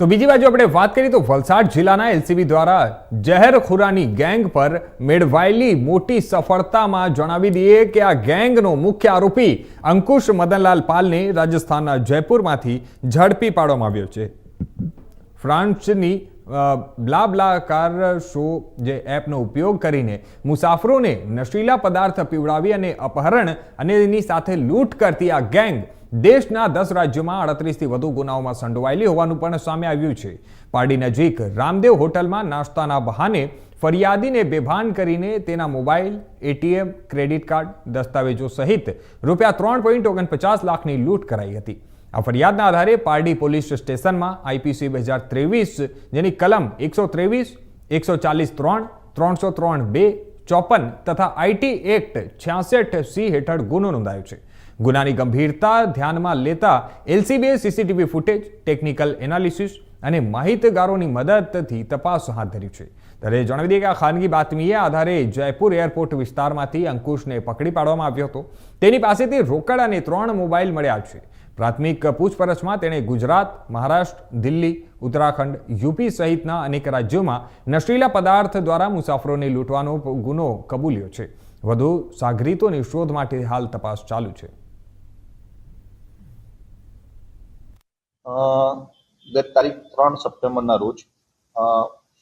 તો બીજી બાજુ આપણે વાત કરીએ તો વલસાડ જિલ્લાના એલસીબી દ્વારા જહેરખોરાની ગેંગ પર મેળવાયેલી મોટી સફળતામાં જણાવી દઈએ કે આ ગેંગનો મુખ્ય આરોપી અંકુશ મદનલાલ પાલને રાજસ્થાનના જયપુરમાંથી ઝડપી પાડવામાં આવ્યો છે। ફ્રાન્સની બ્લાબ્લાકાર શો જે એપનો ઉપયોગ કરીને મુસાફરોને નશીલા પદાર્થ પીવડાવી અને અપહરણ અને એની સાથે લૂંટ કરતી આ ગેંગ દેશના 10 રાજ્યોમાં 38થી વધુ ગુનાઓમાં સંડોવાયેલી હોવાનું પણ સામે આવ્યું છે। પારડી નજીક રામદેવ હોટલમાં નાસ્તાના બહાને ફરિયાદીને બેભાન કરીને તેના મોબાઈલ, એટીએમ, ક્રેડિટ કાર્ડ, દસ્તાવેજો સહિત ₹3.49 લાખની લૂંટ કરાઈ હતી। આ ફરિયાદના આધારે પારડી પોલીસ સ્ટેશનમાં આઈપીસી 2023 જેની કલમ 123, 140(3), 303(2), 54 તથા આઈટી એક્ટ 66C હેઠળ ગુનો નોંધાયો છે। ગુનાની ગંભીરતા ધ્યાનમાં લેતા એલસીબીએ સીસીટીવી ફૂટેજ, ટેકનિકલ એનાલિસિસ અને માહિતગારોની મદદથી તપાસ હાથ ધરી છે। ત્યારે જણાવી દઈએ કે આ ખાનગી બાતમીએ આધારે જયપુર એરપોર્ટ વિસ્તારમાંથી અંકુશને પકડી પાડવામાં આવ્યો હતો। તેની પાસેથી રોકડ અને 3 મોબાઈલ મળ્યા છે। પ્રાથમિક પૂછપરછમાં તેણે ગુજરાત, મહારાષ્ટ્ર, દિલ્હી, ઉત્તરાખંડ, યુપી સહિતના અનેક રાજ્યોમાં નશીલા પદાર્થ દ્વારા મુસાફરોને લૂંટવાનો ગુનો કબૂલ્યો છે। વધુ સાગરીતોની શોધ માટે હાલ તપાસ ચાલુ છે। ગત તારીખ 3 સપ્ટેમ્બરના રોજ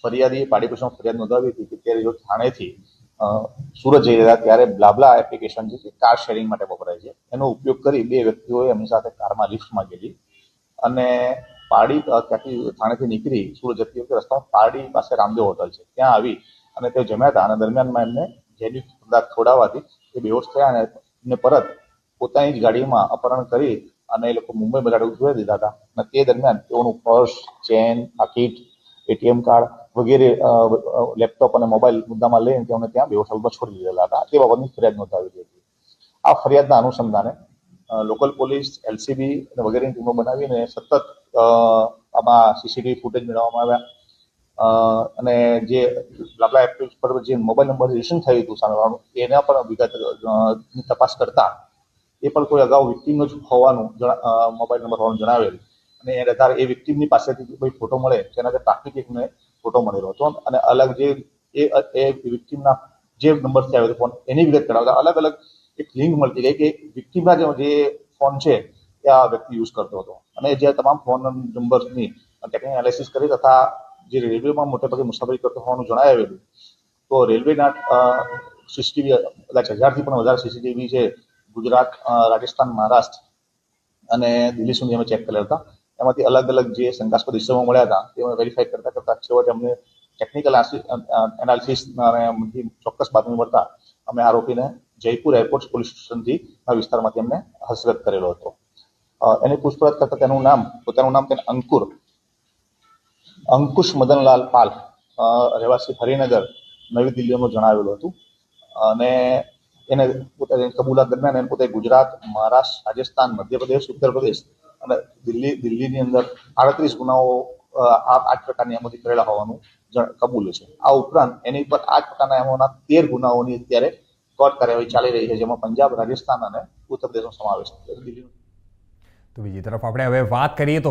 ફરિયાદીએ પાડી પોલીસમાં ફરિયાદ નોંધાવી હતી કે તે થાણેથી સુરત જઈ રહ્યા ત્યારે બ્લાબ્લા એપ્લિકેશન છે કાર શેરિંગ માટે વપરાય છે, એનો ઉપયોગ કરી 2 વ્યક્તિઓએ એમની સાથે કારમાં લિફ્ટ માંગેલી અને પારડી ત્યાંથી થાણેથી નીકળી સુરત જતી વખતે રસ્તામાં પારડી પાસે રામદેવ હોટલ છે ત્યાં આવી અને તેઓ જમ્યા હતા અને દરમિયાનમાં એમને જેની પદાર્થ ખવડાવવાથી એ બેહોશ થયા અને એમને પરત પોતાની જ ગાડીમાં અપહરણ કરી અને એ લોકો મુંબઈ બજાર ઉતરી દીધા હતા અને તે દરમિયાન તેઓનું પર્સ, ચેન, પાકીટ, એટીએમ કાર્ડ વગેરે લેપટોપ અને મોબાઈલ મુદ્દામાં લઈને તેઓને ત્યાં બેહોશ હાલતમાં છોડી દીધેલા હતા। તે બાબતની ફરિયાદ નોંધાવેલી હતી। આ ફરિયાદના અનુસંધાને લોકલ પોલીસ, એલસીબી વગેરેની ટીમો બનાવીને સતત આમાં સીસીટીવી ફૂટેજ મેળવવામાં આવ્યા અને જે બ્લાબ્લા એપ પર જે મોબાઈલ નંબર રજીસ્ટ્રેશન થયું હતું સામેવાળાનું એના પણ વિગતની તપાસ કરતા એ પણ કોઈ અગાઉ વિક્ટીમ જ હોવાનું મોબાઈલ નંબર હોવાનું જણાવેલ અને એ આધારે એ વિક્ટીમની પાસેથી કોઈ ફોટો મળે તેનાથી પ્રાથમિક એકને ફોટો મળેલો હતો અને અલગ જે એ વિક્ટીમના જે નંબરથી આવ્યો હતો ફોન એની વિગત કરાવતા અલગ અલગ એક લિંક મળતી ગઈ કે વિક્ટીમના જે ફોન છે એ આ વ્યક્તિ યુઝ કરતો હતો અને જે તમામ ફોન નંબરની ટેકનિકલ એનાલિસિસ કરી તથા જે રેલવેમાં મોટેભાગે મુસાફરી કરતો હોવાનું જણાવેલું તો રેલવેના સીસીટીવી કદાચ 1000થી પણ વધારે સીસીટીવી છે ગુજરાત, રાજસ્થાન, મહારાષ્ટ્ર અને દિલ્હી સુધી અમે ચેક કરેલા હતા। એમાંથી અલગ અલગ જે શંકાસ્પદ ઇસમો મળ્યા હતા તે વેરીફાઈ કરતા છેવટે અમને ટેકનિકલ એનાલિસિસ અને ચોક્કસ બાતમી મળતા અમે આરોપીને જયપુર એરપોર્ટ પોલીસ સ્ટેશનથી આ વિસ્તારમાંથી અમને હસ્તગત કરેલો હતો। એની પૂછપરછ કરતા પોતાનું નામ તેને અંકુશ મદનલાલ પાલ રહેવાસી હરિનગર, નવી દિલ્હીનું જણાવેલું હતું અને એને પોતાની કબૂલાત દરમિયાન એને પોતે ગુજરાત, મહારાષ્ટ્ર, રાજસ્થાન, મધ્યપ્રદેશ, ઉત્તર પ્રદેશ અને દિલ્હીની અંદર 38 ગુનાઓ આ પ્રકારની એમોથી કરેલા હોવાનું કબૂલ્યું છે। આ ઉપરાંત એની પર આ પ્રકારના એમોના 13 ગુનાઓની અત્યારે કોર્ટ કાર્યવાહી ચાલી રહી છે જેમાં પંજાબ, રાજસ્થાન અને ઉત્તર પ્રદેશનો સમાવેશ છે। તો બીજી તરફ આપણે હવે વાત કરીએ તો